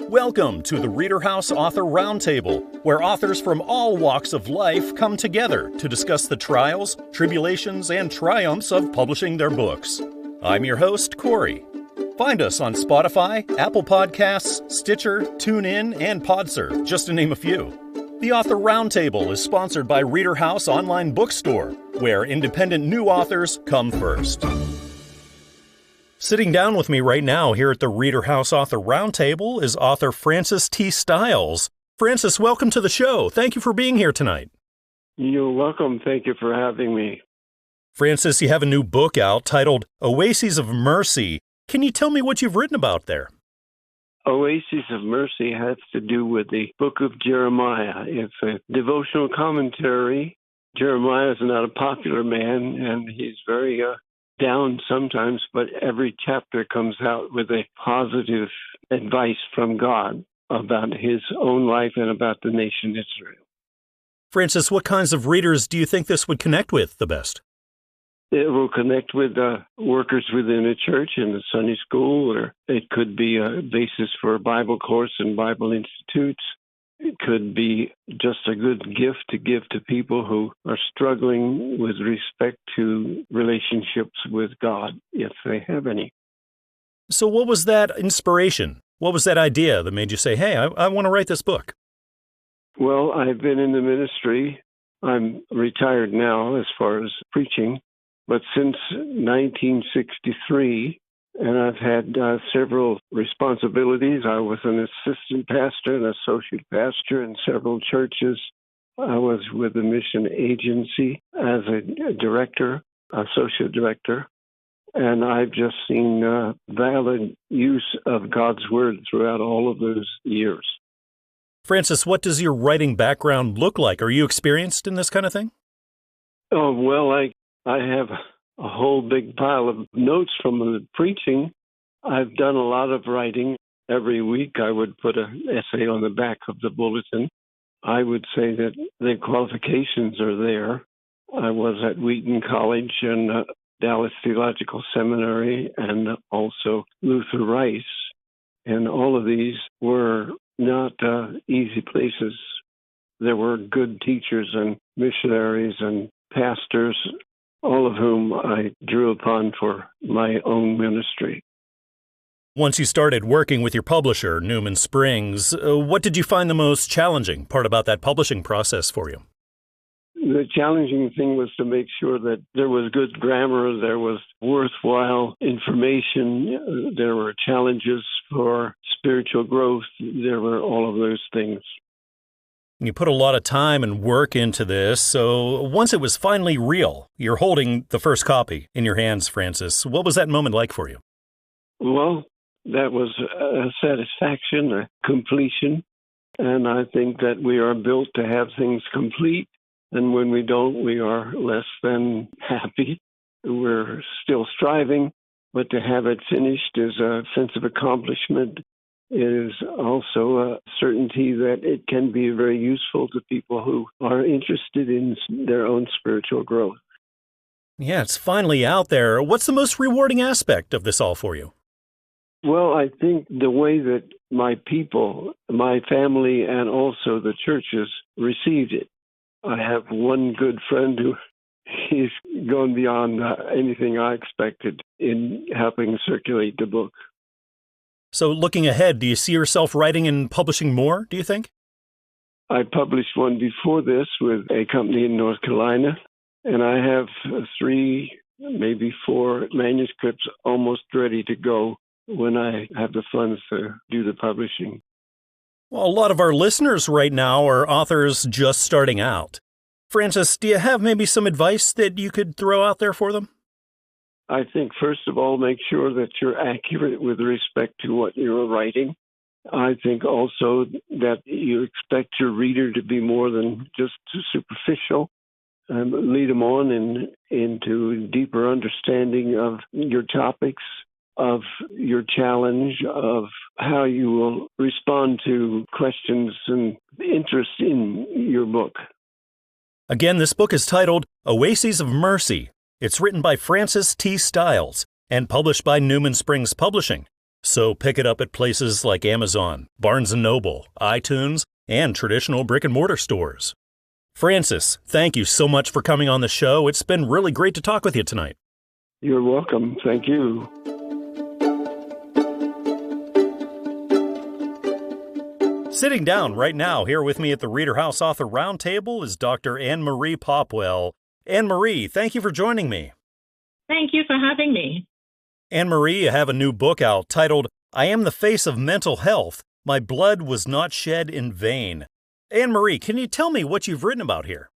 Welcome to the ReaderHouse Author Roundtable, where authors from all walks of life come together to discuss the trials, tribulations, and triumphs of publishing their books. I'm your host, Corey. Find us on Spotify, Apple Podcasts, Stitcher, TuneIn, and Podserve, just to name a few. The Author Roundtable is sponsored by ReaderHouse Online Bookstore, where independent new authors come first. Sitting down with me right now here at the ReaderHouse Author Roundtable is author Francis T. Stiles. Francis, welcome to the show. Thank you for being here tonight. You're welcome. Thank you for having me. Francis, you have a new book out titled Oases of Mercy. Can you tell me what you've written about there? Oases of Mercy has to do with the book of Jeremiah. It's a devotional commentary. Jeremiah is not a popular man, and he's very down sometimes, but every chapter comes out with a positive advice from God about his own life and about the nation Israel. Francis, what kinds of readers do you think this would connect with the best? It will connect with workers within a church in a Sunday school, or it could be a basis for a Bible course in Bible institutes. It could be just a good gift to give to people who are struggling with respect to relationships with God, if they have any. So what was that inspiration? What was that idea that made you say, hey, I want to write this book? Well, I've been in the ministry. I'm retired now as far as preaching, but since 1963, and I've had several responsibilities. I was an assistant pastor and associate pastor in several churches. I was with the mission agency as a director, associate director, and I've just seen valid use of God's word throughout all of those years. Francis, what does your writing background look like? Are you experienced in this kind of thing? Oh, well, I have a whole big pile of notes from the preaching. I've done a lot of writing. Every week I would put an essay on the back of the bulletin. I would say that the qualifications are there. I was at Wheaton College and Dallas Theological Seminary and also Luther Rice. And all of these were not easy places. There were good teachers and missionaries and pastors, all of whom I drew upon for my own ministry. Once you started working with your publisher, Newman Springs, what did you find the most challenging part about that publishing process for you? The challenging thing was to make sure that there was good grammar, there was worthwhile information, there were challenges for spiritual growth, there were all of those things. You put a lot of time and work into this, so once it was finally real, you're holding the first copy in your hands, Francis. What was that moment like for you? Well, that was a satisfaction, a completion, and I think that we are built to have things complete, and when we don't, we are less than happy. We're still striving, but to have it finished is a sense of accomplishment. It is also a certainty that it can be very useful to people who are interested in their own spiritual growth. Yeah, it's finally out there. What's the most rewarding aspect of this all for you? Well, I think the way that my people, my family, and also the churches received it. I have one good friend who he's gone beyond anything I expected in helping circulate the book. So looking ahead, do you see yourself writing and publishing more, do you think? I published one before this with a company in North Carolina, and I have 3, maybe 4 manuscripts almost ready to go when I have the funds to do the publishing. Well, a lot of our listeners right now are authors just starting out. Francis, do you have maybe some advice that you could throw out there for them? I think, first of all, make sure that you're accurate with respect to what you're writing. I think also that you expect your reader to be more than just superficial, and lead them on into deeper understanding of your topics, of your challenge, of how you will respond to questions and interest in your book. Again, this book is titled Oases of Mercy. It's written by Francis T. Stiles and published by Newman Springs Publishing. So pick it up at places like Amazon, Barnes & Noble, iTunes, and traditional brick-and-mortar stores. Francis, thank you so much for coming on the show. It's been really great to talk with you tonight. You're welcome. Thank you. Sitting down right now here with me at the ReaderHouse Author Roundtable is Dr. Anne-Marie Popwell. Anne-Marie, thank you for joining me. Thank you for having me. Anne-Marie, you have a new book out titled, I Am the Face of Mental Health. My Blood Was Not Shed in Vain. Anne-Marie, can you tell me what you've written about here?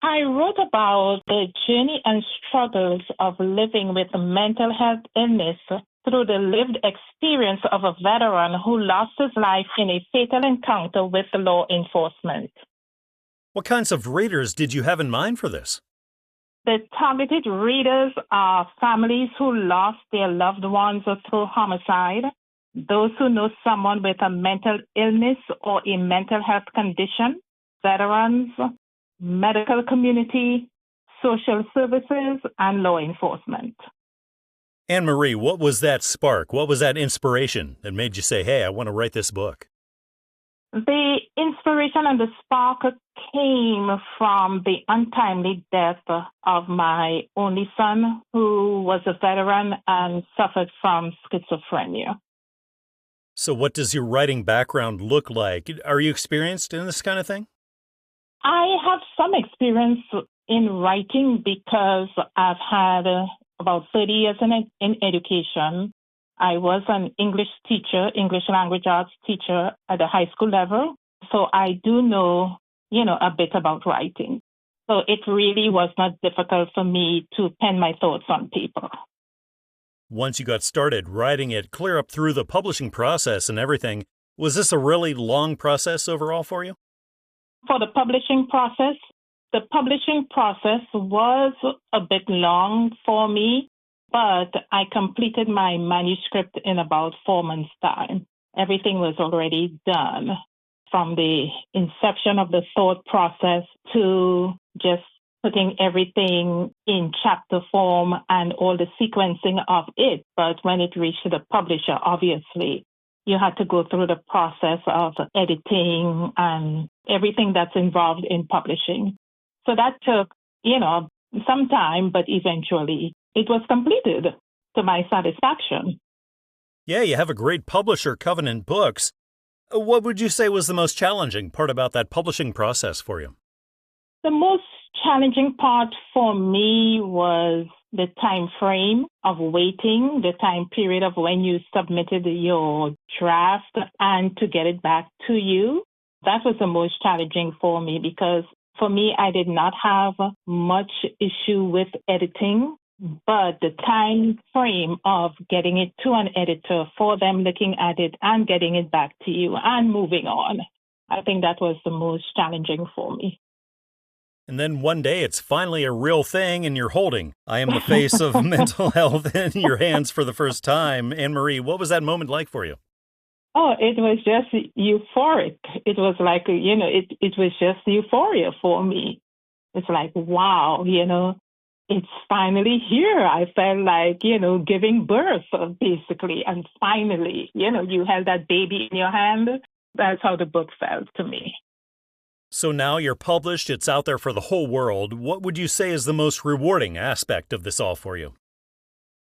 I wrote about the journey and struggles of living with mental health illness through the lived experience of a veteran who lost his life in a fatal encounter with law enforcement. What kinds of readers did you have in mind for this? The targeted readers are families who lost their loved ones through homicide, those who know someone with a mental illness or a mental health condition, veterans, medical community, social services, and law enforcement. Anne-Marie, what was that spark? What was that inspiration that made you say, hey, I want to write this book? The inspiration and the spark came from the untimely death of my only son, who was a veteran and suffered from schizophrenia. So what does your writing background look like? Are you experienced in this kind of thing? I have some experience in writing because I've had about 30 years in education. I was an English teacher, English language arts teacher at the high school level. So I do know, a bit about writing. So it really was not difficult for me to pen my thoughts on paper. Once you got started writing it, clear up through the publishing process and everything, was this a really long process overall for you? For the publishing process was a bit long for me, but I completed my manuscript in about 4 months' time. Everything was already done, from the inception of the thought process to just putting everything in chapter form and all the sequencing of it. But when it reached the publisher, obviously, you had to go through the process of editing and everything that's involved in publishing. So that took, some time, but eventually it was completed to my satisfaction. Yeah, you have a great publisher, Covenant Books. What would you say was the most challenging part about that publishing process for you? The most challenging part for me was the time frame of waiting, the time period of when you submitted your draft and to get it back to you. That was the most challenging for me because for me, I did not have much issue with editing, but the time frame of getting it to an editor, for them looking at it and getting it back to you and moving on, I think that was the most challenging for me. And then one day it's finally a real thing and you're holding I Am the Face of Mental Health in your hands for the first time. Anne-Marie, what was that moment like for you? Oh, it was just euphoric. It was like, it was just euphoria for me. It's like, wow, it's finally here. I felt like, giving birth, basically. And finally, you held that baby in your hand. That's how the book felt to me. So now you're published. It's out there for the whole world. What would you say is the most rewarding aspect of this all for you?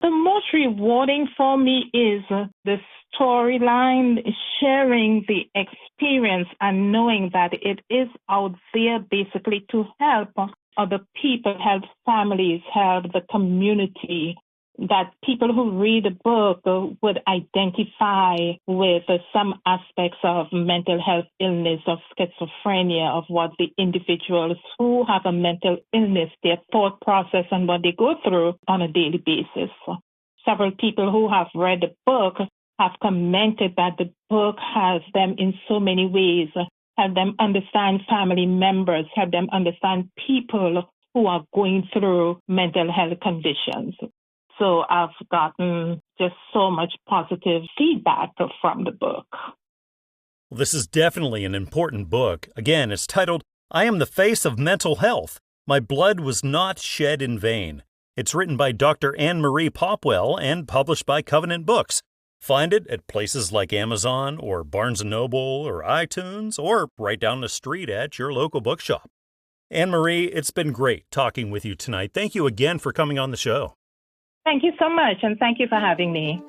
The most rewarding for me is the storyline, sharing the experience and knowing that it is out there basically to help other people, help families, help the community, that people who read the book would identify with some aspects of mental health illness, of schizophrenia, of what the individuals who have a mental illness, their thought process and what they go through on a daily basis. Several people who have read the book have commented that the book has them in so many ways, help them understand family members, help them understand people who are going through mental health conditions. So I've gotten just so much positive feedback from the book. Well, this is definitely an important book. Again, it's titled, I Am the Face of Mental Health. My Blood Was Not Shed in Vain. It's written by Dr. Anne-Marie Popwell and published by Covenant Books. Find it at places like Amazon or Barnes & Noble or iTunes or right down the street at your local bookshop. Anne-Marie, it's been great talking with you tonight. Thank you again for coming on the show. Thank you so much, and thank you for having me.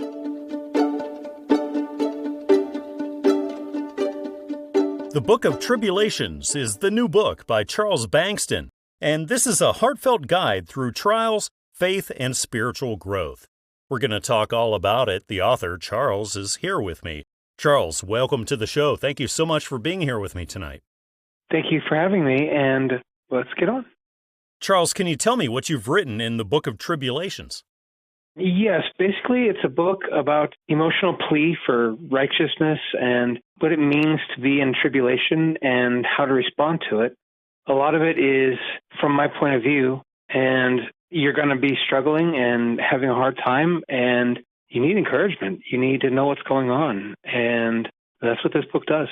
The Book of Tribulations is the new book by Charles Bankston, and this is a heartfelt guide through trials, faith, and spiritual growth. We're going to talk all about it. The author, Charles, is here with me. Charles, welcome to the show. Thank you so much for being here with me tonight. Thank you for having me, and let's get on. Charles, can you tell me what you've written in the Book of Tribulations? Yes, basically it's a book about emotional plea for righteousness and what it means to be in tribulation and how to respond to it. A lot of it is from my point of view, and you're going to be struggling and having a hard time, and you need encouragement. You need to know what's going on, and that's what this book does.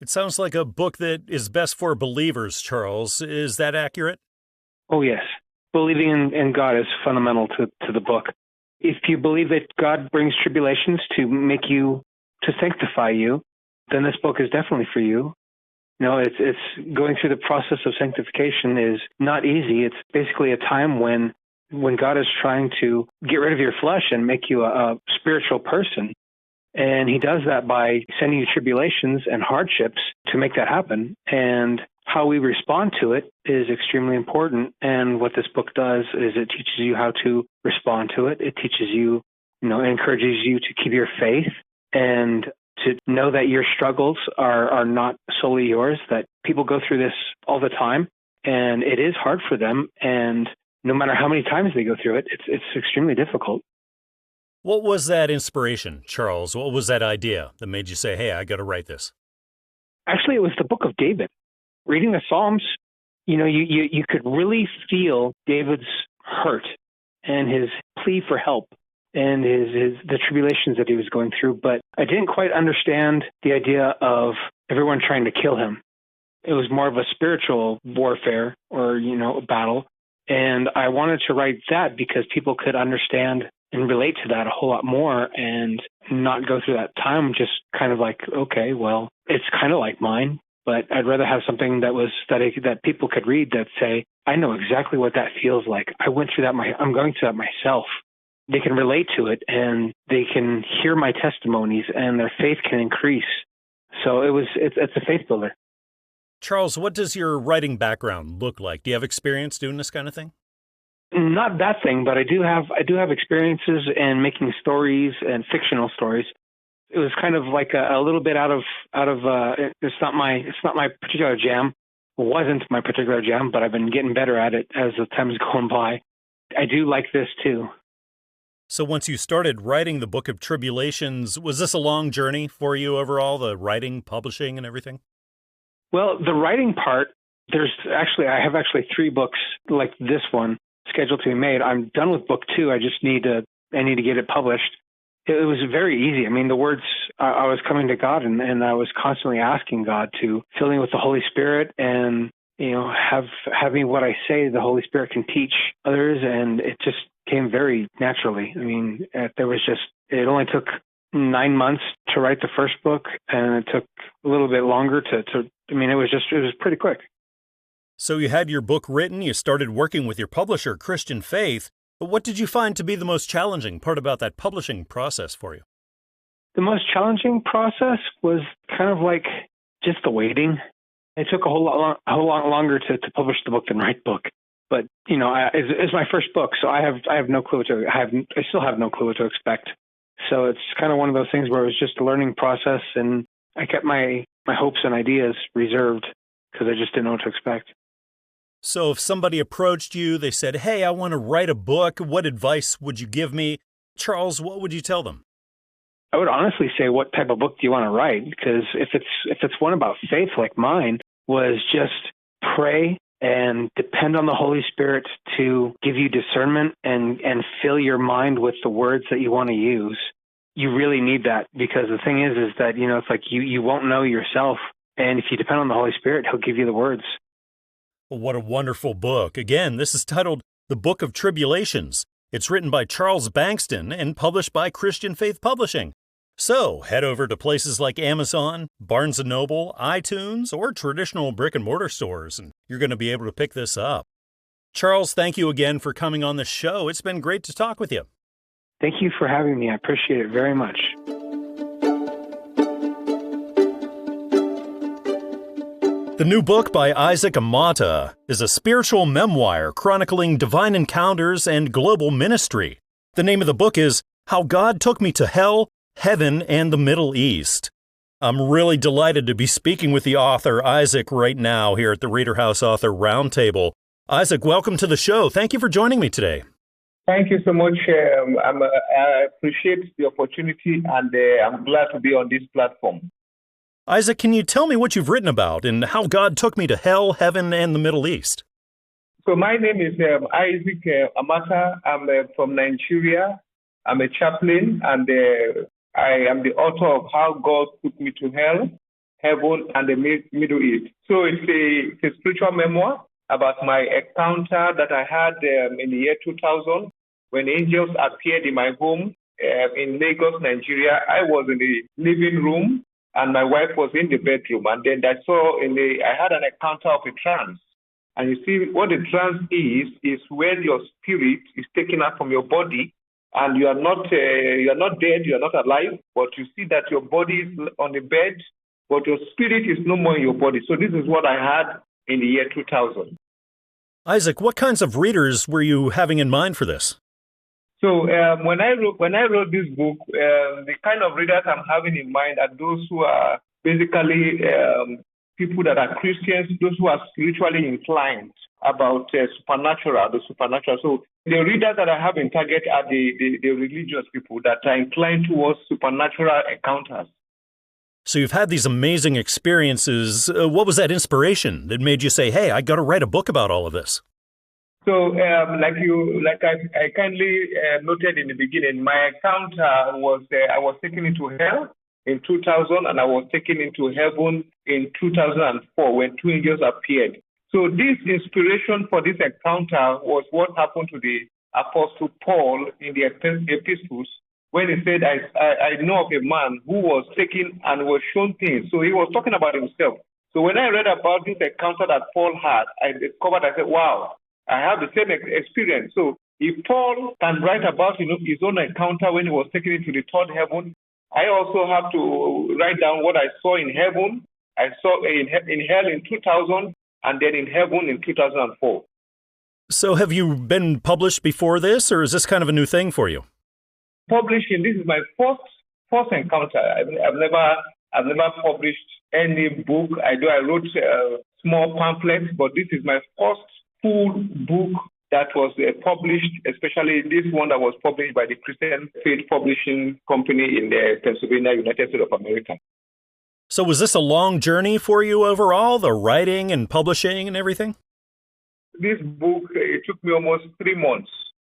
It sounds like a book that is best for believers, Charles. Is that accurate? Oh, yes. Believing in God is fundamental to the book. If you believe that God brings tribulations to make you, to sanctify you, then this book is definitely for you. No, it's going through the process of sanctification is not easy. It's basically a time when God is trying to get rid of your flesh and make you a spiritual person. And he does that by sending you tribulations and hardships to make that happen. And how we respond to it is extremely important. And what this book does is it teaches you how to respond to it. It teaches you, it encourages you to keep your faith and to know that your struggles are not solely yours, that people go through this all the time, and it is hard for them. And no matter how many times they go through it, it's extremely difficult. What was that inspiration, Charles? What was that idea that made you say, hey, I got to write this? Actually, it was the book of David. Reading the Psalms, you could really feel David's hurt and his plea for help and the tribulations that he was going through. But I didn't quite understand the idea of everyone trying to kill him. It was more of a spiritual warfare or, a battle. And I wanted to write that because people could understand and relate to that a whole lot more and not go through that time just kind of like, okay, well, it's kind of like mine, but I'd rather have something that people could read that say, I know exactly what that feels like. I went through that. I'm going through that myself. They can relate to it and they can hear my testimonies and their faith can increase. So it's a faith builder. Charles, what does your writing background look like? Do you have experience doing this kind of thing? Not that thing, but I do have experiences in making stories and fictional stories. It was kind of like a little bit out of it's not my particular jam. It wasn't my particular jam, but I've been getting better at it as the time's going by. I do like this too. So once you started writing the Book of Tribulations, was this a long journey for you overall, the writing, publishing, and everything? Well, the writing part, I have 3 books like this one scheduled to be made. I'm done with book 2. I need to get it published. It was very easy. I mean, the words, I was coming to God and I was constantly asking God to fill me with the Holy Spirit and, have me what I say the Holy Spirit can teach others. And it just came very naturally. I mean, it only took 9 months to write the first book and it took a little bit longer it was pretty quick. So you had your book written, you started working with your publisher, Christian Faith, but what did you find to be the most challenging part about that publishing process for you? The most challenging process was kind of like just the waiting. It took a whole lot longer to publish the book than write book. But, it's my first book, so I have no clue I still have no clue what to expect. So it's kind of one of those things where it was just a learning process and I kept my hopes and ideas reserved because I just didn't know what to expect. So if somebody approached you, they said, hey, I want to write a book, what advice would you give me? Charles, what would you tell them? I would honestly say, what type of book do you want to write? Because if it's one about faith like mine, was just pray and depend on the Holy Spirit to give you discernment and fill your mind with the words that you want to use. You really need that because the thing is that, it's like you won't know yourself. And if you depend on the Holy Spirit, he'll give you the words. Well, what a wonderful book. Again, this is titled The Book of Tribulations. It's written by Charles Bankston and published by Christian Faith Publishing. So head over to places like Amazon, Barnes & Noble, iTunes, or traditional brick-and-mortar stores, and you're going to be able to pick this up. Charles, thank you again for coming on the show. It's been great to talk with you. Thank you for having me. I appreciate it very much. The new book by Isaac Amata is a spiritual memoir chronicling divine encounters and global ministry. The name of the book is How God Took Me to Hell, Heaven, and the Middle East. I'm really delighted to be speaking with the author, Isaac, right now here at the ReaderHouse Author Roundtable. Isaac, welcome to the show. Thank you for joining me today. Thank you so much. I appreciate the opportunity, and I'm glad to be on this platform. Isaac, can you tell me what you've written about and how God took me to hell, heaven, and the Middle East? So my name is Isaac Amata. I'm from Nigeria. I'm a chaplain, and I am the author of How God Took Me to Hell, Heaven, and the Middle East. So it's a spiritual memoir about my encounter that I had in the year 2000 when angels appeared in my home in Lagos, Nigeria. I was in the living room and my wife was in the bedroom. And then I had an encounter of a trance. And you see, what a trance is when your spirit is taken out from your body. And you are not dead, you are not alive, but you see that your body is on the bed, but your spirit is no more in your body. So this is what I had in the year 2000. Isaac, what kinds of readers were you having in mind for this? So when I wrote this book, the kind of readers I'm having in mind are those who are basically people that are Christians, those who are spiritually inclined about the supernatural. So the readers that I have in target are the religious people that are inclined towards supernatural encounters. So you've had these amazing experiences. What was that inspiration that made you say, hey, I got to write a book about all of this? So like I kindly noted in the beginning, my encounter was I was taken into hell in 2000 and I was taken into heaven in 2004 when two angels appeared. So this inspiration for this encounter was what happened to the Apostle Paul in the epistles when he said, I know of a man who was taken and was shown things. So he was talking about himself. So when I read about this encounter that Paul had, I said, wow, I have the same experience. So if Paul can write about his own encounter when he was taken into the third heaven, I also have to write down what I saw in heaven. I saw in hell in 2000 and then in heaven in 2004. So have you been published before this, or is this kind of a new thing for you? Publishing, this is my first encounter. I've never published any book. I wrote small pamphlets, but this is my first full book that was published, especially this one that was published by the Christian Faith Publishing Company in Pennsylvania, United States of America. So was this a long journey for you overall, the writing and publishing and everything? This book, it took me almost 3 months.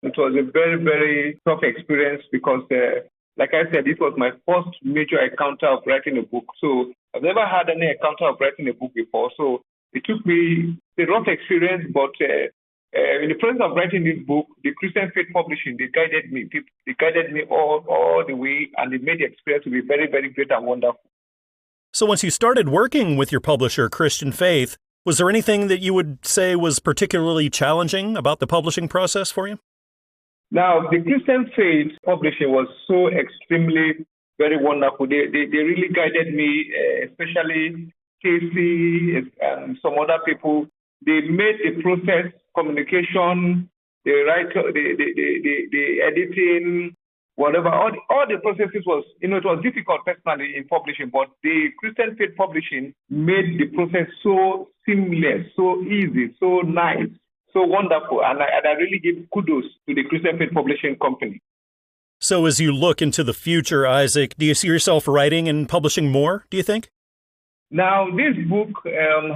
It was a very, very tough experience because, like I said, this was my first major encounter of writing a book. So I've never had any encounter of writing a book before. So it took me a rough experience, but in the process of writing this book, the Christian Faith Publishing, they guided me all the way, and they made the experience to be very, very great and wonderful. So once you started working with your publisher, Christian Faith, was there anything that you would say was particularly challenging about the publishing process for you? Now, the Christian Faith Publishing was so extremely very wonderful. They really guided me, especially Casey and some other people. They made the process, communication, the writer, the editing, whatever, all the processes was, it was difficult personally in publishing, but the Christian Faith Publishing made the process so seamless, so easy, so nice, so wonderful. And I really give kudos to the Christian Faith Publishing Company. So as you look into the future, Isaac, do you see yourself writing and publishing more, do you think? Now, this book,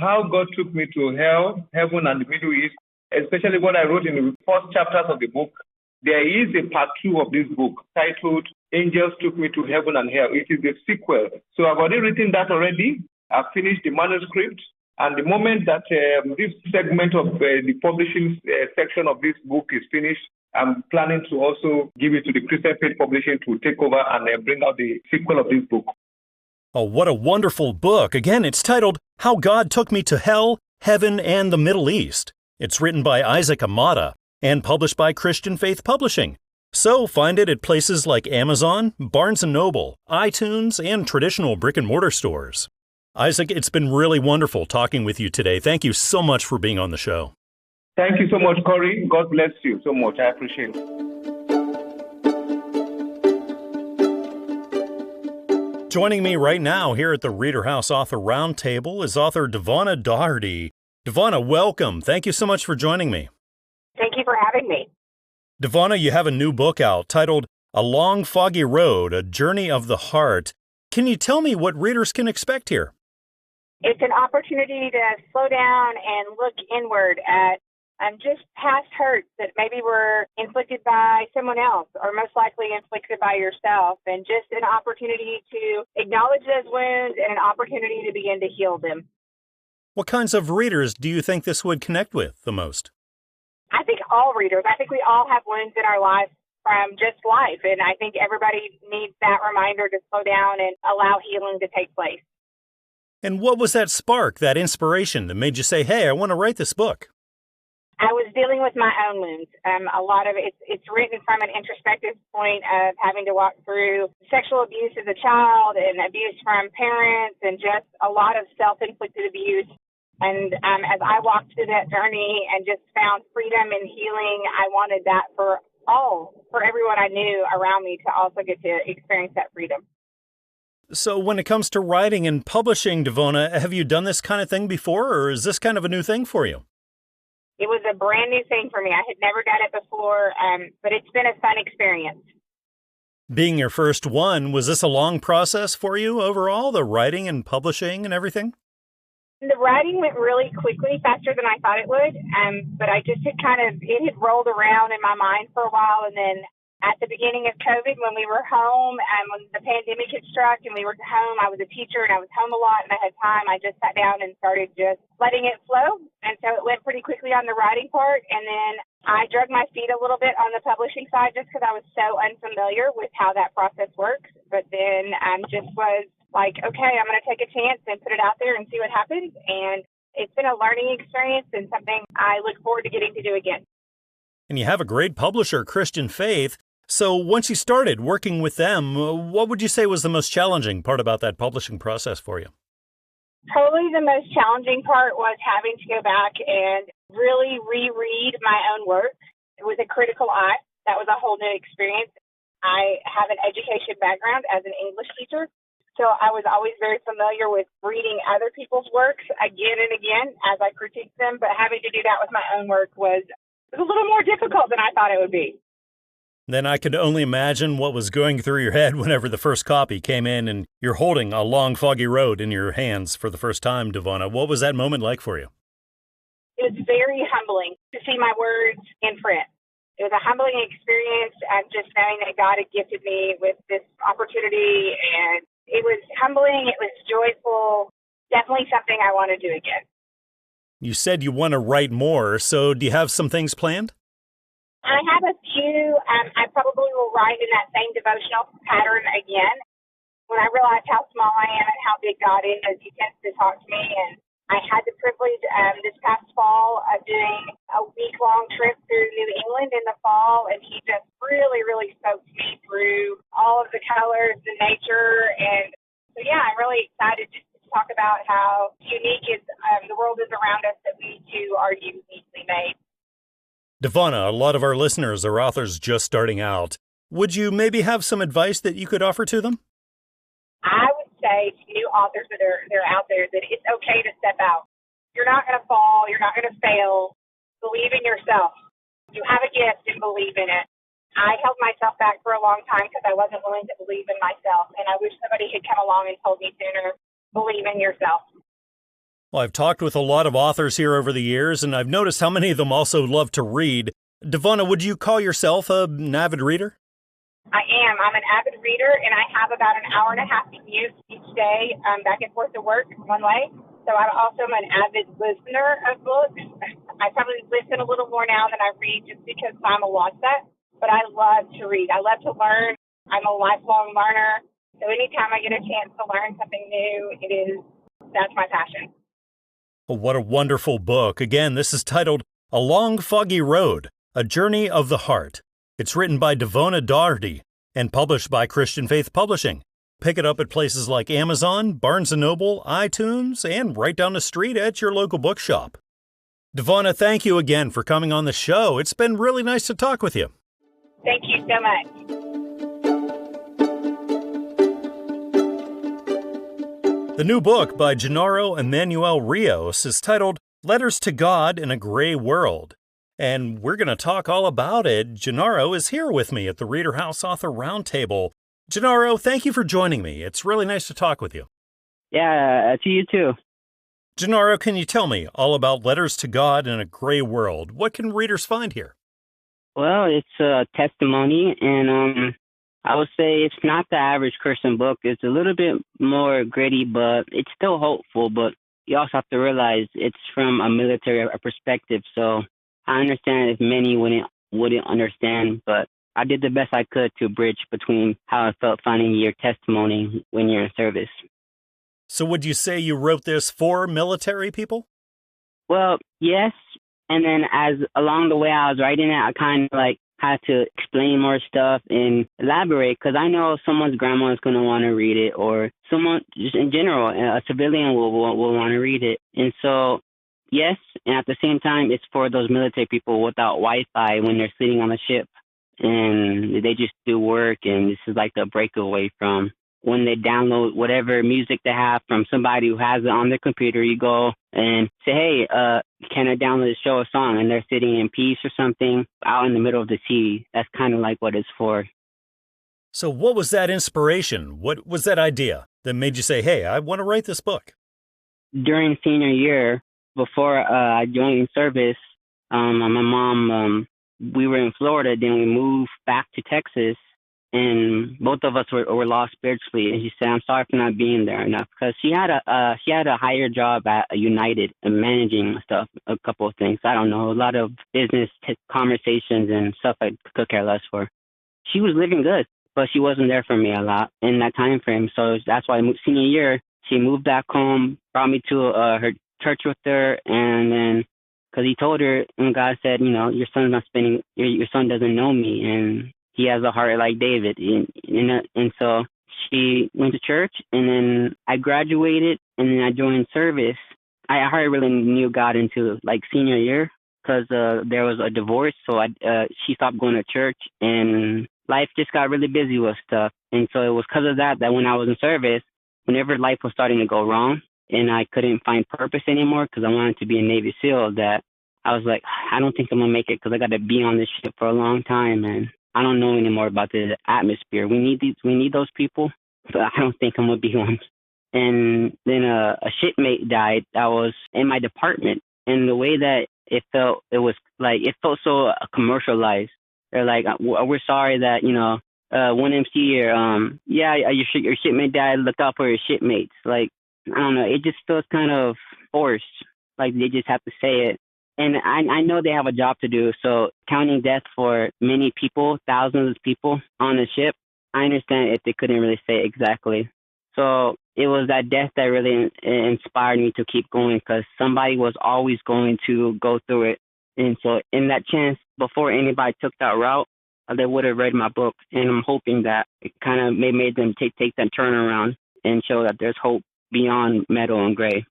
How God Took Me to Hell, Heaven, and the Middle East, especially what I wrote in the first chapters of the book, there is a part 2 of this book titled Angels Took Me to Heaven and Hell. It is the sequel. So I've already written that already. I've finished the manuscript. And the moment that this segment of the publishing section of this book is finished, I'm planning to also give it to the Christian Faith Publishing to take over and bring out the sequel of this book. Oh, what a wonderful book. Again, it's titled How God Took Me to Hell, Heaven, and the Middle East. It's written by Isaac Amata and published by Christian Faith Publishing. So find it at places like Amazon, Barnes & Noble, iTunes, and traditional brick-and-mortar stores. Isaac, it's been really wonderful talking with you today. Thank you so much for being on the show. Thank you so much, Corey. God bless you so much. I appreciate it. Joining me right now here at the ReaderHouse Author Roundtable is author DEVONA Daugherty. DEVONA, welcome. Thank you so much for joining me. Thank you for having me. DEVONA, you have a new book out titled A Long Foggy Road, A Journey of the Heart. Can you tell me what readers can expect here? It's an opportunity to slow down and look inward at just past hurts that maybe were inflicted by someone else or most likely inflicted by yourself, and just an opportunity to acknowledge those wounds and an opportunity to begin to heal them. What kinds of readers do you think this would connect with the most? I think all readers. I think we all have wounds in our lives from just life, and I think everybody needs that reminder to slow down and allow healing to take place. And what was that spark, that inspiration that made you say, hey, I want to write this book? I was dealing with my own wounds. A lot of it's written from an introspective point of having to walk through sexual abuse as a child and abuse from parents and just a lot of self-inflicted abuse. And as I walked through that journey and just found freedom and healing, I wanted that for everyone I knew around me to also get to experience that freedom. So when it comes to writing and publishing, DEVONA, have you done this kind of thing before, or is this kind of a new thing for you? It was a brand new thing for me. I had never done it before, but it's been a fun experience. Being your first one, was this a long process for you overall, the writing and publishing and everything? The writing went really quickly, faster than I thought it would, but I just it had rolled around in my mind for a while, and then at the beginning of COVID, when we were home and when the pandemic had struck and we were home, I was a teacher and I was home a lot and I had time. I just sat down and started just letting it flow. And so it went pretty quickly on the writing part. And then I drug my feet a little bit on the publishing side just because I was so unfamiliar with how that process works. But then just was like, okay, I'm going to take a chance and put it out there and see what happens. And it's been a learning experience and something I look forward to getting to do again. And you have a great publisher, Christian Faith. So once you started working with them, what would you say was the most challenging part about that publishing process for you? Probably the most challenging part was having to go back and really reread my own work. It was a critical eye. That was a whole new experience. I have an education background as an English teacher, so I was always very familiar with reading other people's works again and again as I critiqued them, but having to do that with my own work was a little more difficult than I thought it would be. Then I could only imagine what was going through your head whenever the first copy came in and you're holding A Long Foggy Road in your hands for the first time, DEVONA. What was that moment like for you? It was very humbling to see my words in print. It was a humbling experience, just knowing that God had gifted me with this opportunity, and it was humbling, it was joyful, definitely something I want to do again. You said you want to write more, so do you have some things planned? I have a few. I probably will write in that same devotional pattern again. When I realize how small I am and how big God is, He tends to talk to me. And I had the privilege this past fall of doing a week-long trip through New England in the fall, and He just really, really spoke to me through all of the colors, the nature. And so, yeah, I'm really excited just to talk about how unique the world is around us, that we too are uniquely made. DEVONA, a lot of our listeners are authors just starting out. Would you maybe have some advice that you could offer to them? I would say to new authors that are out there that it's okay to step out. You're not going to fall. You're not going to fail. Believe in yourself. You have a gift and believe in it. I held myself back for a long time because I wasn't willing to believe in myself, and I wish somebody had come along and told me sooner, believe in yourself. Well, I've talked with a lot of authors here over the years, and I've noticed how many of them also love to read. DEVONA, would you call yourself an avid reader? I am. I'm an avid reader, and I have about an hour and a half commute each day back and forth to work one way. So I'm also an avid listener of books. I probably listen a little more now than I read just because time will watch that. But I love to read. I love to learn. I'm a lifelong learner. So anytime I get a chance to learn something new, that's my passion. Well, what a wonderful book. Again, this is titled A Long Foggy Road, A Journey of the Heart. It's written by DEVONA Daugherty and published by Christian Faith Publishing. Pick it up at places like Amazon, Barnes & Noble, iTunes, and right down the street at your local bookshop. DEVONA, thank you again for coming on the show. It's been really nice to talk with you. Thank you so much. The new book by Genaro Emmanuel Rios is titled Letters to God in a Gray World. And we're going to talk all about it. Genaro is here with me at the ReaderHouse Author Roundtable. Genaro, thank you for joining me. It's really nice to talk with you. Yeah, to you too. Genaro, can you tell me all about Letters to God in a Gray World? What can readers find here? Well, it's a testimony, and I would say it's not the average Christian book. It's a little bit more gritty, but it's still hopeful. But you also have to realize it's from a military perspective. So I understand if many wouldn't understand, but I did the best I could to bridge between how I felt finding your testimony when you're in service. So would you say you wrote this for military people? Well, yes. And then as along the way I was writing it, I kind of had to explain more stuff and elaborate, because I know someone's grandma is going to want to read it, or someone just in general, a civilian will want to read it. And so, yes, and at the same time, it's for those military people without Wi-Fi when they're sitting on the ship and they just do work, and this is like the breakaway from when they download whatever music they have from somebody who has it on their computer. You go and say, hey, can I download the show a song? And they're sitting in peace or something out in the middle of the sea. That's kind of like what it's for. So what was that inspiration? What was that idea that made you say, hey, I want to write this book? During senior year, before I joined service, my mom, we were in Florida, then we moved back to Texas. And both of us were lost spiritually. And she said, I'm sorry for not being there enough. Because she had a higher job at United and managing stuff, a couple of things. I don't know, a lot of business conversations and stuff I could care less for. She was living good, but she wasn't there for me a lot in that time frame. So that's why senior year, she moved back home, brought me to her church with her. And then, because he told her, and God said, your son doesn't know me. And he has a heart like David. And so she went to church, and then I graduated, and then I joined service. I hardly really knew God into senior year, because there was a divorce. So she stopped going to church, and life just got really busy with stuff. And so it was because of that when I was in service, whenever life was starting to go wrong and I couldn't find purpose anymore because I wanted to be a Navy SEAL, that I was like, I don't think I'm going to make it, because I got to be on this ship for a long time, and I don't know anymore about the atmosphere. We need those people, but I don't think I'm going to be one. And then a shipmate died that was in my department. And the way that it felt so commercialized. They're like, we're sorry that, one MC or, your shipmate died, look out for your shipmates. I don't know, it just feels kind of forced. They just have to say it. And I know they have a job to do, so counting death for many people, thousands of people on the ship, I understand if they couldn't really say exactly. So it was that death that really inspired me to keep going, because somebody was always going to go through it. And so in that chance, before anybody took that route, they would have read my book. And I'm hoping that it kind of made them take that turnaround and show that there's hope beyond metal and gray.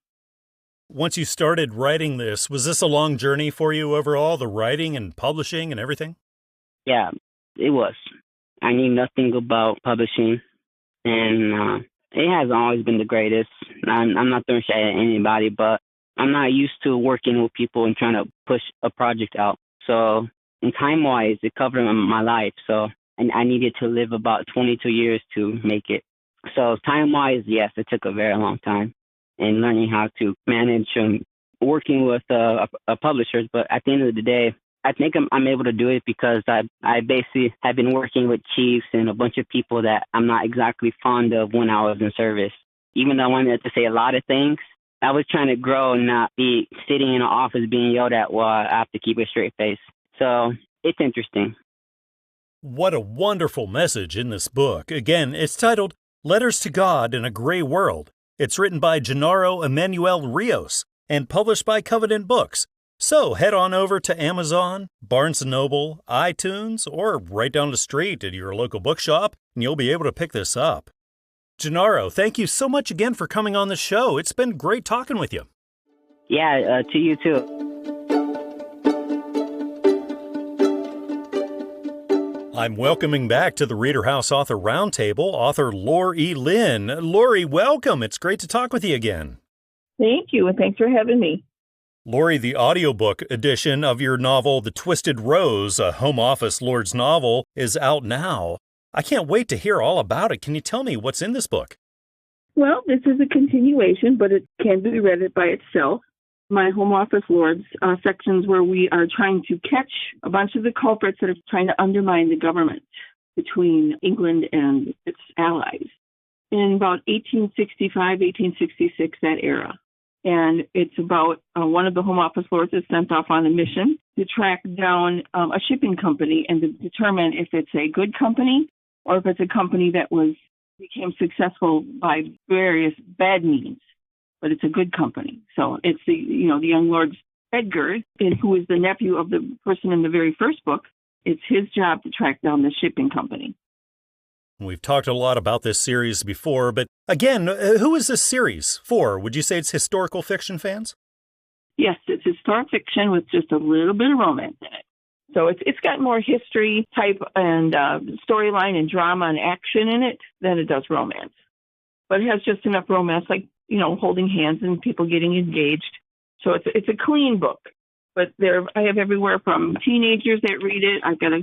Once you started writing this, was this a long journey for you overall, the writing and publishing and everything? Yeah, it was. I knew nothing about publishing, and it hasn't always been the greatest. I'm not throwing shade at anybody, but I'm not used to working with people and trying to push a project out. So, in time-wise, it covered my life. So, and I needed to live about 22 years to make it. So, time-wise, yes, it took a very long time. And learning how to manage and working with publishers. But at the end of the day, I think I'm able to do it because I basically have been working with chiefs and a bunch of people that I'm not exactly fond of when I was in service. Even though I wanted to say a lot of things, I was trying to grow and not be sitting in an office being yelled at while I have to keep a straight face. So it's interesting. What a wonderful message in this book. Again, it's titled Letters to God in a Gray World. It's written by Genaro Emmanuel Rios and published by Covenant Books. So head on over to Amazon, Barnes & Noble, iTunes, or right down the street at your local bookshop, and you'll be able to pick this up. Genaro, thank you so much again for coming on the show. It's been great talking with you. Yeah, to you too. I'm welcoming back to the ReaderHouse Author Roundtable author Lor E. Lynn. Lori, welcome. It's great to talk with you again. Thank you, and thanks for having me. Lori, the audiobook edition of your novel, The Twisted Rose, a home office lord's novel, is out now. I can't wait to hear all about it. Can you tell me what's in this book? Well, this is a continuation, but it can be read by itself. My home office lords sections where we are trying to catch a bunch of the culprits that are trying to undermine the government between England and its allies in about 1865, 1866, that era. And it's about one of the home office lords is sent off on a mission to track down a shipping company and to determine if it's a good company or if it's a company that became successful by various bad means, but it's a good company. So it's the young Lord Edgar, who is the nephew of the person in the very first book. It's his job to track down the shipping company. We've talked a lot about this series before, but again, who is this series for? Would you say it's historical fiction fans? Yes, it's historic fiction with just a little bit of romance in it. So it's got more history type and storyline and drama and action in it than it does romance. But it has just enough romance, like, holding hands and people getting engaged. So it's a clean book. But I have everywhere from teenagers that read it. I've got a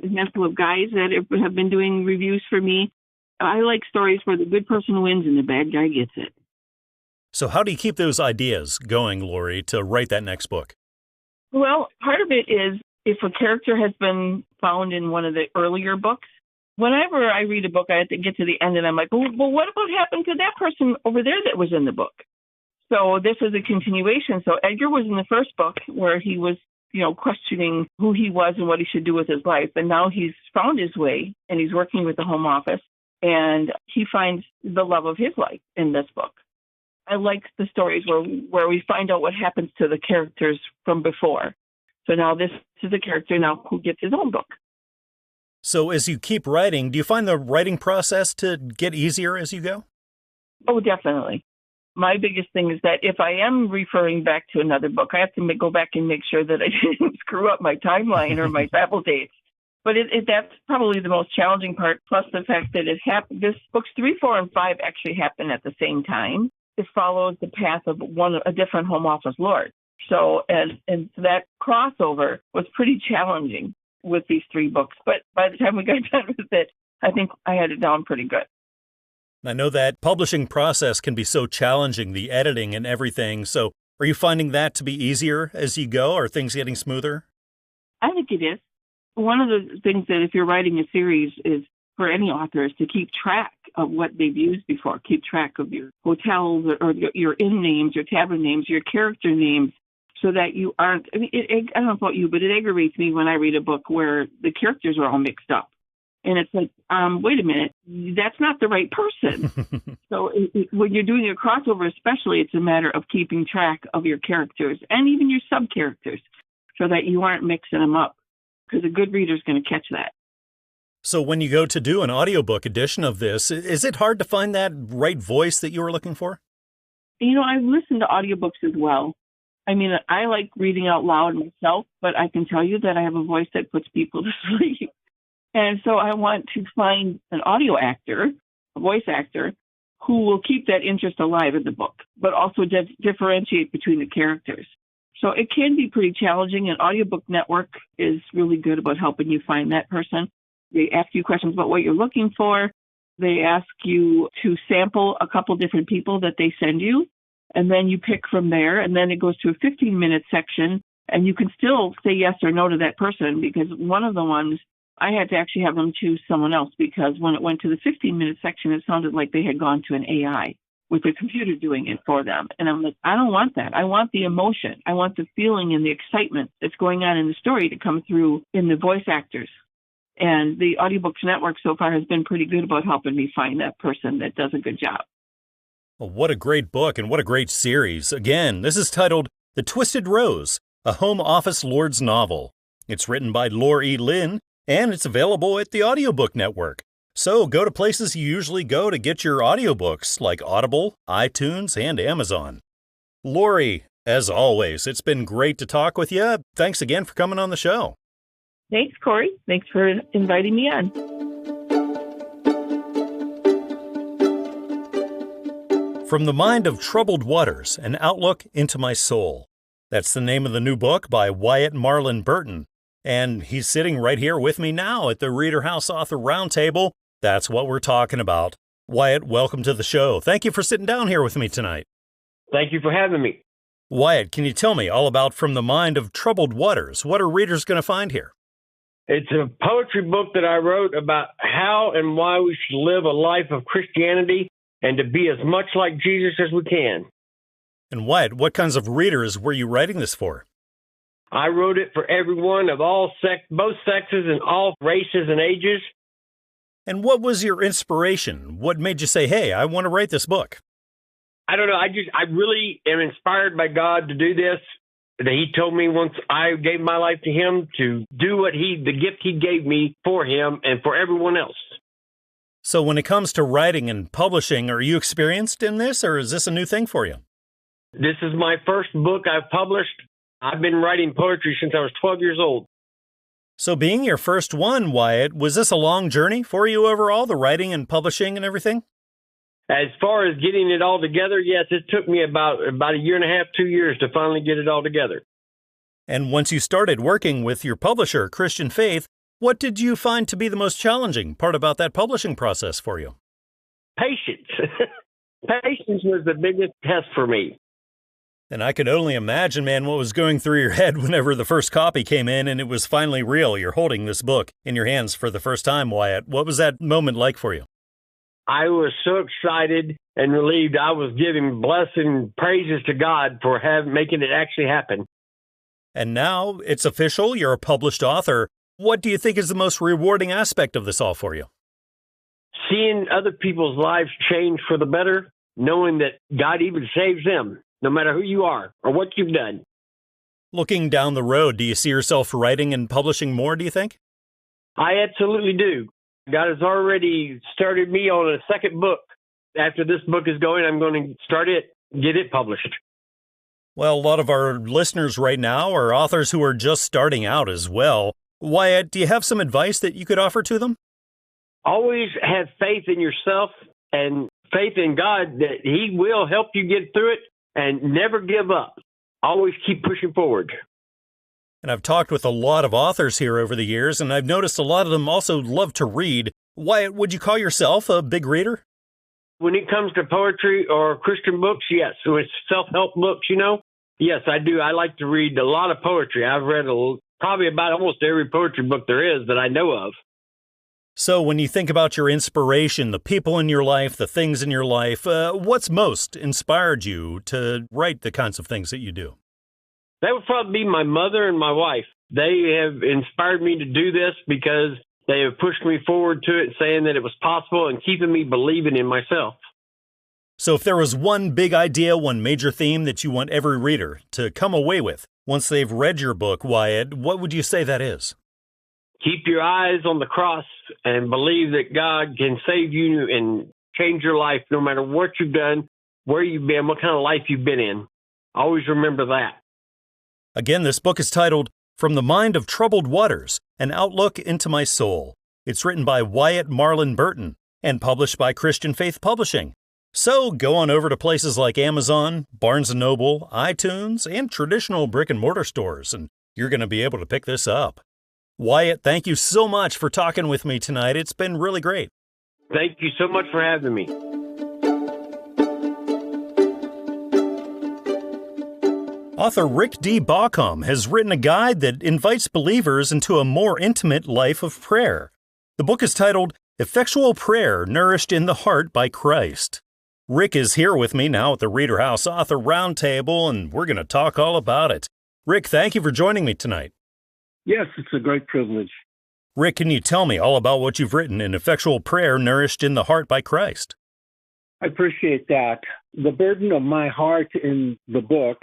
handful of guys that have been doing reviews for me. I like stories where the good person wins and the bad guy gets it. So how do you keep those ideas going, Lori, to write that next book? Well, part of it is if a character has been found in one of the earlier books. Whenever I read a book, I have to get to the end and I'm like, well, what about happened to that person over there that was in the book? So this is a continuation. So Edgar was in the first book where he was, questioning who he was and what he should do with his life. And now he's found his way and he's working with the home office and he finds the love of his life in this book. I like the stories where we find out what happens to the characters from before. So now this is a character now who gets his own book. So as you keep writing, do you find the writing process to get easier as you go? Oh, definitely. My biggest thing is that if I am referring back to another book, I have to go back and make sure that I didn't screw up my timeline or my travel dates. But that's probably the most challenging part, plus the fact that this books 3, 4, and 5 actually happen at the same time. It follows the path of a different home office lord. So, and that crossover was pretty challenging with these 3 books. But by the time we got done with it, I think I had it down pretty good. I know that publishing process can be so challenging, the editing and everything. So are you finding that to be easier as you go? Are things getting smoother? I think it is. One of the things that if you're writing a series is for any author is to keep track of what they've used before. Keep track of your hotels or your inn names, your tavern names, your character names, so that you aren't, I don't know about you, but it aggravates me when I read a book where the characters are all mixed up. And it's like, wait a minute, that's not the right person. So when you're doing a crossover, especially, it's a matter of keeping track of your characters and even your sub-characters so that you aren't mixing them up, because a good reader is going to catch that. So when you go to do an audiobook edition of this, is it hard to find that right voice that you were looking for? I've listened to audiobooks as well. I mean, I like reading out loud myself, but I can tell you that I have a voice that puts people to sleep. And so I want to find an audio actor, a voice actor, who will keep that interest alive in the book, but also differentiate between the characters. So it can be pretty challenging. An audiobook network is really good about helping you find that person. They ask you questions about what you're looking for. They ask you to sample a couple different people that they send you, and then you pick from there. And then it goes to a 15-minute section, and you can still say yes or no to that person, because one of the ones, I had to actually have them choose someone else, because when it went to the 15-minute section, it sounded like they had gone to an AI. with the computer doing it for them. And I'm like, I don't want that. I want the emotion. I want the feeling and the excitement that's going on in the story to come through in the voice actors. And the Audiobooks Network so far has been pretty good about helping me find that person that does a good job. Well, what a great book and what a great series. Again, this is titled The Twisted Rose, a Home Office Lord's novel. It's written by Lor E, Lynn, and it's available at the Audiobook Network. So go to places you usually go to get your audiobooks, like Audible, iTunes, and Amazon. Lor E, as always, it's been great to talk with you. Thanks again for coming on the show. Thanks, Corey. Thanks for inviting me on. From the Mind of Troubled Waters, An Outlook into My Soul. That's the name of the new book by Wyatt Marlon Burton. And he's sitting right here with me now at the ReaderHouse Author Roundtable. That's what we're talking about. Wyatt, welcome to the show. Thank you for sitting down here with me tonight. Thank you for having me. Wyatt, can you tell me all about From the Mind of Troubled Waters? What are readers going to find here? It's a poetry book that I wrote about how and why we should live a life of Christianity and to be as much like Jesus as we can. And Wyatt, what kinds of readers were you writing this for? I wrote it for everyone of all both sexes and all races and ages. And what was your inspiration? What made you say, hey, I want to write this book? I don't know. I really am inspired by God to do this. That He told me once I gave my life to Him to do the gift He gave me for Him and for everyone else. So when it comes to writing and publishing, are you experienced in this, or is this a new thing for you? This is my first book I've published. I've been writing poetry since I was 12 years old. So being your first one, Wyatt, was this a long journey for you overall, the writing and publishing and everything? As far as getting it all together, yes, it took me about a year and a half, 2 years to finally get it all together. And once you started working with your publisher, Christian Faith, what did you find to be the most challenging part about that publishing process for you? Patience. Patience was the biggest test for me. And I could only imagine, man, what was going through your head whenever the first copy came in and it was finally real. You're holding this book in your hands for the first time, Wyatt. What was that moment like for you? I was so excited and relieved. I was giving blessing praises to God for making it actually happen. And now it's official. You're a published author. What do you think is the most rewarding aspect of this all for you? Seeing other people's lives change for the better, knowing that God even saves them, no matter who you are or what you've done. Looking down the road, do you see yourself writing and publishing more, do you think? I absolutely do. God has already started me on a second book. After this book is going, I'm going to start it, get it published. Well, a lot of our listeners right now are authors who are just starting out as well. Wyatt, do you have some advice that you could offer to them? Always have faith in yourself and faith in God that He will help you get through it, and never give up. Always keep pushing forward. And I've talked with a lot of authors here over the years, and I've noticed a lot of them also love to read. Wyatt, would you call yourself a big reader? When it comes to poetry or Christian books, yes. So it's self-help books, Yes, I do. I like to read a lot of poetry. I've read probably about almost every poetry book there is that I know of. So when you think about your inspiration, the people in your life, the things in your life, what's most inspired you to write the kinds of things that you do? That would probably be my mother and my wife. They have inspired me to do this because they have pushed me forward to it, saying that it was possible and keeping me believing in myself. So if there was one big idea, one major theme that you want every reader to come away with once they've read your book, Wyatt, what would you say that is? Keep your eyes on the cross and believe that God can save you and change your life no matter what you've done, where you've been, what kind of life you've been in. Always remember that. Again, this book is titled From the Mind of Troubled Waters, An Outlook into My Soul. It's written by Wyatt Marlon Burton and published by Christian Faith Publishing. So go on over to places like Amazon, Barnes & Noble, iTunes, and traditional brick-and-mortar stores, and you're going to be able to pick this up. Wyatt, thank you so much for talking with me tonight. It's been really great. Thank you so much for having me. Author Rick D. Bawcom has written a guide that invites believers into a more intimate life of prayer. The book is titled Effectual Prayer Nourished in the Heart by Christ. Rick is here with me now at the ReaderHouse Author Roundtable, and we're going to talk all about it. Rick, thank you for joining me tonight. Yes, it's a great privilege. Rick, can you tell me all about what you've written in Effectual Prayer Nourished in the Heart by Christ? I appreciate that. The burden of my heart in the book,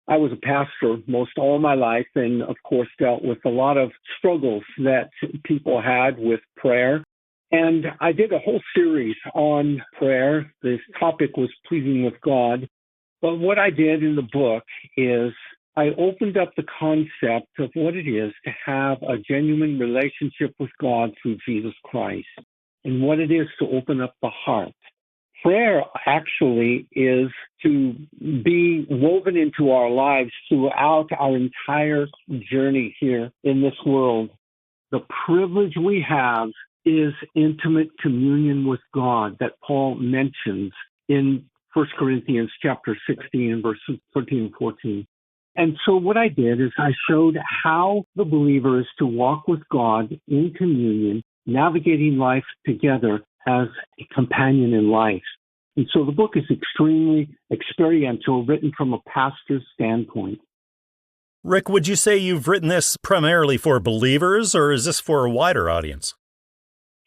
I was a pastor most all my life and, of course, dealt with a lot of struggles that people had with prayer. And I did a whole series on prayer. This topic was pleasing with God. But what I did in the book is I opened up the concept of what it is to have a genuine relationship with God through Jesus Christ and what it is to open up the heart. Prayer actually is to be woven into our lives throughout our entire journey here in this world. The privilege we have is intimate communion with God that Paul mentions in 1 Corinthians chapter 16, verses 13 and 14. And so what I did is I showed how the believer is to walk with God in communion, navigating life together as a companion in life. And so the book is extremely experiential, written from a pastor's standpoint. Rick, would you say you've written this primarily for believers, or is this for a wider audience?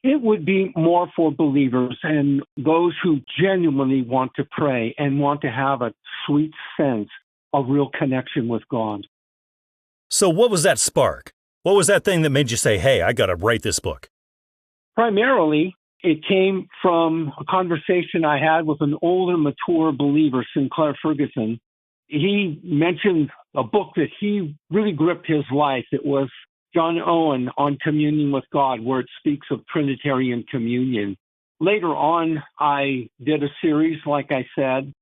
It would be more for believers and those who genuinely want to pray and want to have a sweet sense of real connection with God. So what was that spark? What was that thing that made you say, hey, I got to write this book? Primarily, it came from a conversation I had with an older, mature believer, Sinclair Ferguson. He mentioned a book that he really gripped his life. It was John Owen on Communion with God, where it speaks of Trinitarian communion. Later on, I did a series, like I said,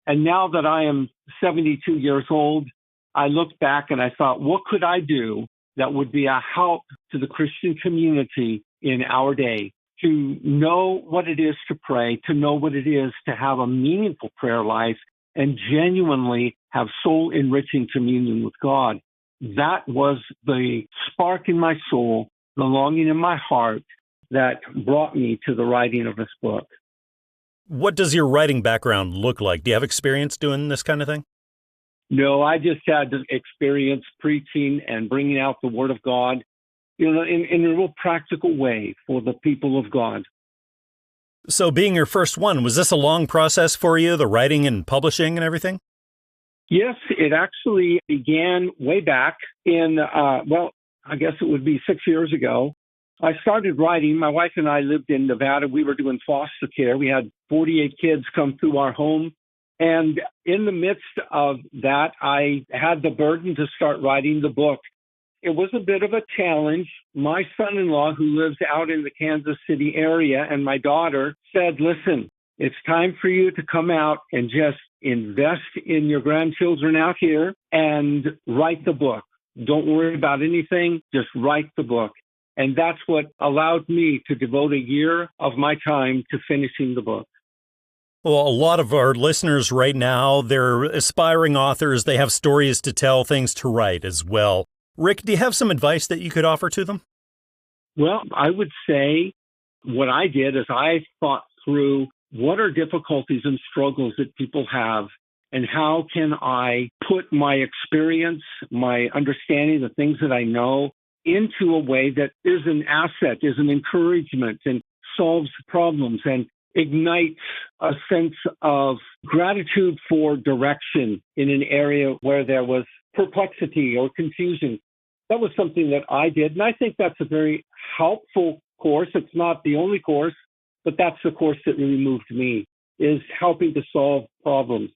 and now that I am 72 years old, I look back and I thought, what could I do that would be a help to the Christian community in our day to know what it is to pray, to know what it is to have a meaningful prayer life, and genuinely have soul-enriching communion with God. That was the spark in my soul, the longing in my heart that brought me to the writing of this book. What does your writing background look like? Do you have experience doing this kind of thing? No, I just had experience preaching and bringing out the Word of God, in a real practical way for the people of God. So being your first one, was this a long process for you, the writing and publishing and everything? Yes, it actually began way back in, I guess it would be 6 years ago. I started writing. My wife and I lived in Nevada. We were doing foster care. We had 48 kids come through our home. And in the midst of that, I had the burden to start writing the book. It was a bit of a challenge. My son-in-law, who lives out in the Kansas City area, and my daughter said, listen, it's time for you to come out and just invest in your grandchildren out here and write the book. Don't worry about anything. Just write the book. And that's what allowed me to devote a year of my time to finishing the book. Well, a lot of our listeners right now, they're aspiring authors. They have stories to tell, things to write as well. Rick, do you have some advice that you could offer to them? Well, I would say what I did is I thought through what are difficulties and struggles that people have, and how can I put my experience, my understanding, the things that I know, into a way that is an asset, is an encouragement, and solves problems and ignites a sense of gratitude for direction in an area where there was perplexity or confusion. That was something that I did, and I think that's a very helpful course. It's not the only course, but that's the course that really moved me, is helping to solve problems.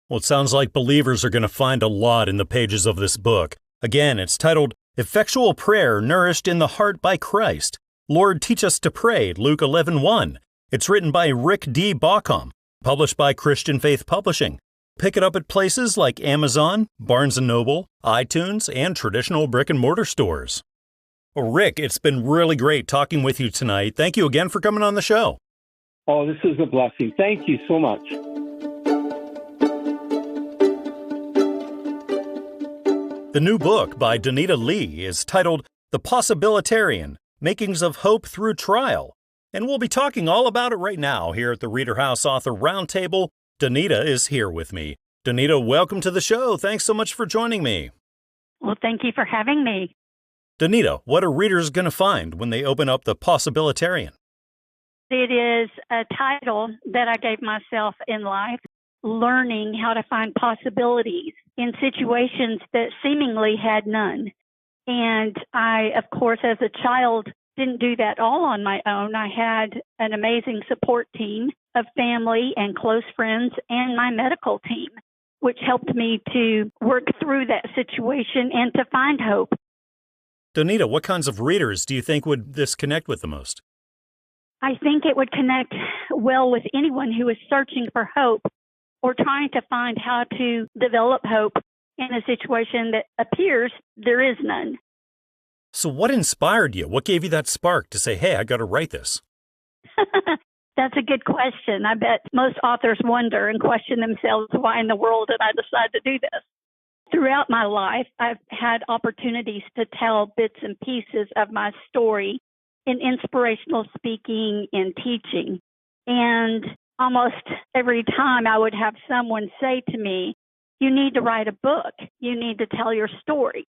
Well, it sounds like believers are going to find a lot in the pages of this book. Again, it's titled Effectual Prayer Nourished in the Heart by Christ. Lord, Teach Us to Pray, Luke 11:1. It's written by Rick D. Bawcom, published by Christian Faith Publishing. Pick it up at places like Amazon, Barnes & Noble, iTunes, and traditional brick-and-mortar stores. Well, Rick, it's been really great talking with you tonight. Thank you again for coming on the show. Oh, this is a blessing. Thank you so much. The new book by Donita Lea is titled The Possibilitarian, Makings of Hope Through Trial. And we'll be talking all about it right now here at the ReaderHouse Author Roundtable. Donita is here with me. Donita, welcome to the show. Thanks so much for joining me. Well, thank you for having me. Donita, what are readers going to find when they open up The Possibilitarian? It is a title that I gave myself in life, learning how to find possibilities in situations that seemingly had none. And I, of course, as a child, didn't do that all on my own. I had an amazing support team of family and close friends and my medical team, which helped me to work through that situation and to find hope. Donita, what kinds of readers do you think would this connect with the most? I think it would connect well with anyone who is searching for hope or trying to find how to develop hope in a situation that appears there is none. So what inspired you? What gave you that spark to say, hey, I got to write this? That's a good question. I bet most authors wonder and question themselves, why in the world did I decide to do this? Throughout my life, I've had opportunities to tell bits and pieces of my story in inspirational speaking and teaching. And almost every time I would have someone say to me, you need to write a book. You need to tell your story.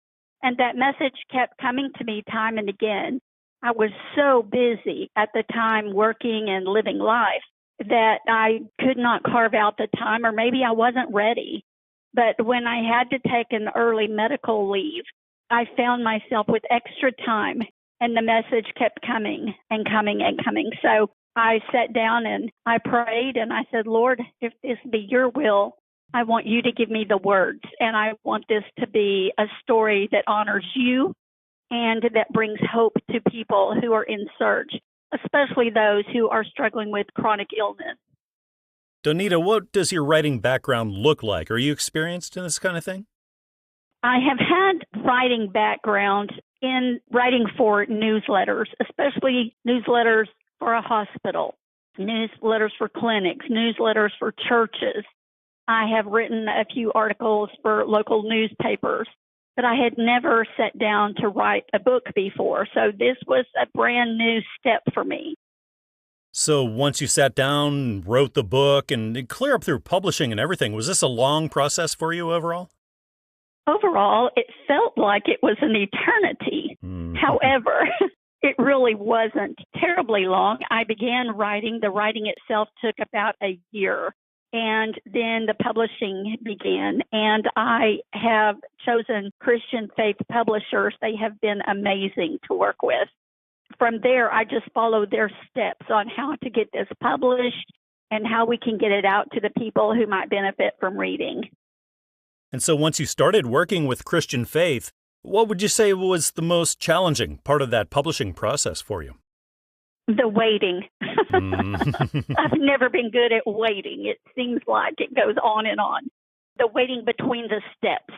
And that message kept coming to me time and again. I was so busy at the time working and living life that I could not carve out the time, or maybe I wasn't ready. But when I had to take an early medical leave, I found myself with extra time, and the message kept coming and coming and coming. So I sat down and I prayed and I said, Lord, if this be your will, I want you to give me the words, and I want this to be a story that honors you and that brings hope to people who are in search, especially those who are struggling with chronic illness. Donita, what does your writing background look like? Are you experienced in this kind of thing? I have had writing background in writing for newsletters, especially newsletters for a hospital, newsletters for clinics, newsletters for churches. I have written a few articles for local newspapers, but I had never sat down to write a book before. So this was a brand new step for me. So once you sat down, wrote the book, and clear up through publishing and everything, was this a long process for you overall? Overall, it felt like it was an eternity. However, it really wasn't terribly long. I began writing. The writing itself took about a year. And then the publishing began, and I have chosen Christian Faith publishers. They have been amazing to work with. From there, I just followed their steps on how to get this published and how we can get it out to the people who might benefit from reading. And so once you started working with Christian Faith, what would you say was the most challenging part of that publishing process for you? The waiting. I've never been good at waiting. It seems like it goes on and on. The waiting between the steps.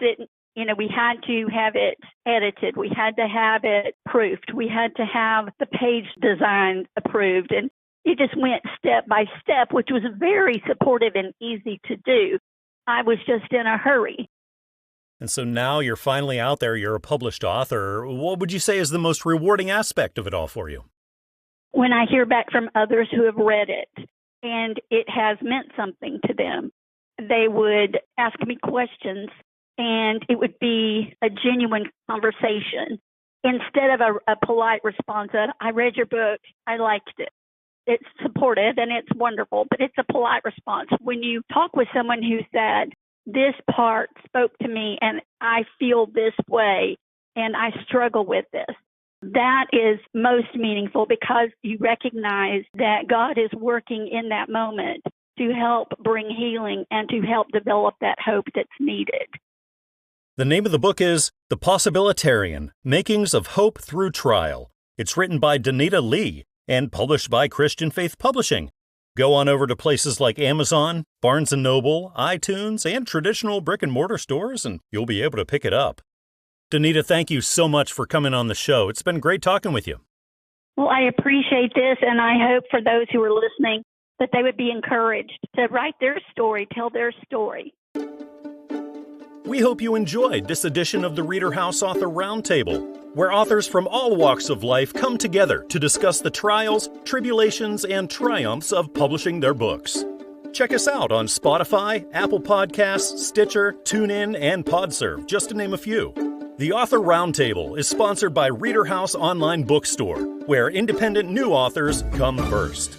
We had to have it edited. We had to have it proofed. We had to have the page design approved. And it just went step by step, which was very supportive and easy to do. I was just in a hurry. And so now you're finally out there. You're a published author. What would you say is the most rewarding aspect of it all for you? When I hear back from others who have read it and it has meant something to them, they would ask me questions and it would be a genuine conversation instead of a polite response of, I read your book, I liked it. It's supportive and it's wonderful, but it's a polite response. When you talk with someone who said, this part spoke to me and I feel this way and I struggle with this, that is most meaningful because you recognize that God is working in that moment to help bring healing and to help develop that hope that's needed. The name of the book is The Possibilitarian, Makings of Hope Through Trial. It's written by Donita Lea and published by Christian Faith Publishing. Go on over to places like Amazon, Barnes & Noble, iTunes, and traditional brick-and-mortar stores, and you'll be able to pick it up. Donita, thank you so much for coming on the show. It's been great talking with you. Well, I appreciate this, and I hope for those who are listening that they would be encouraged to write their story, tell their story. We hope you enjoyed this edition of the ReaderHouse Author Roundtable, where authors from all walks of life come together to discuss the trials, tribulations, and triumphs of publishing their books. Check us out on Spotify, Apple Podcasts, Stitcher, TuneIn, and PodServe, just to name a few. The Author Roundtable is sponsored by ReaderHouse Online Bookstore, where independent new authors come first.